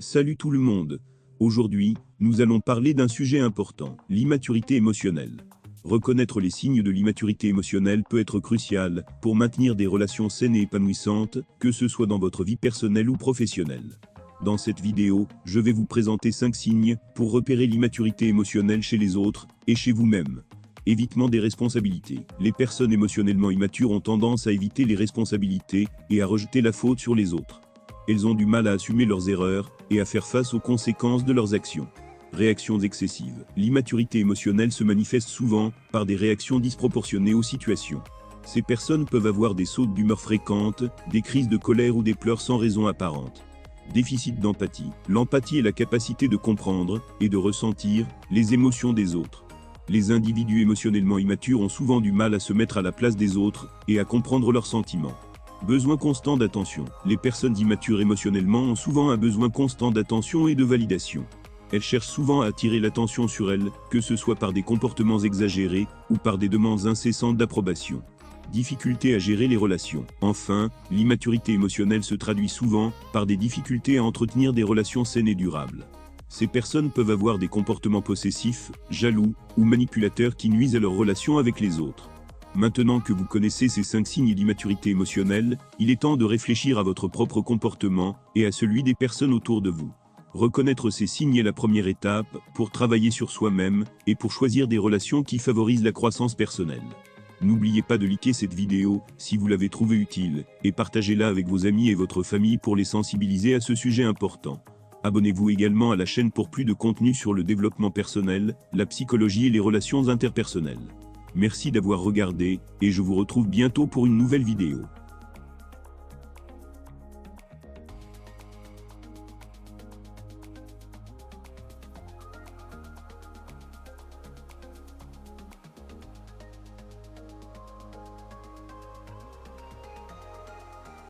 Salut tout le monde. Aujourd'hui, nous allons parler d'un sujet important, l'immaturité émotionnelle. Reconnaître les signes de l'immaturité émotionnelle peut être crucial pour maintenir des relations saines et épanouissantes, que ce soit dans votre vie personnelle ou professionnelle. Dans cette vidéo, je vais vous présenter 5 signes pour repérer l'immaturité émotionnelle chez les autres et chez vous-même. Évitement des responsabilités. Les personnes émotionnellement immatures ont tendance à éviter les responsabilités et à rejeter la faute sur les autres. Elles ont du mal à assumer leurs erreurs et à faire face aux conséquences de leurs actions. Réactions excessives. L'immaturité émotionnelle se manifeste souvent par des réactions disproportionnées aux situations. Ces personnes peuvent avoir des sautes d'humeur fréquentes, des crises de colère ou des pleurs sans raison apparente. Déficit d'empathie. L'empathie est la capacité de comprendre et de ressentir les émotions des autres. Les individus émotionnellement immatures ont souvent du mal à se mettre à la place des autres et à comprendre leurs sentiments. Besoin constant d'attention. Les personnes immatures émotionnellement ont souvent un besoin constant d'attention et de validation. Elles cherchent souvent à attirer l'attention sur elles, que ce soit par des comportements exagérés ou par des demandes incessantes d'approbation. Difficulté à gérer les relations. Enfin, l'immaturité émotionnelle se traduit souvent par des difficultés à entretenir des relations saines et durables. Ces personnes peuvent avoir des comportements possessifs, jaloux ou manipulateurs qui nuisent à leurs relations avec les autres. Maintenant que vous connaissez ces 5 signes d'immaturité émotionnelle, il est temps de réfléchir à votre propre comportement et à celui des personnes autour de vous. Reconnaître ces signes est la première étape pour travailler sur soi-même et pour choisir des relations qui favorisent la croissance personnelle. N'oubliez pas de liker cette vidéo si vous l'avez trouvée utile et partagez-la avec vos amis et votre famille pour les sensibiliser à ce sujet important. Abonnez-vous également à la chaîne pour plus de contenu sur le développement personnel, la psychologie et les relations interpersonnelles. Merci d'avoir regardé, et je vous retrouve bientôt pour une nouvelle vidéo.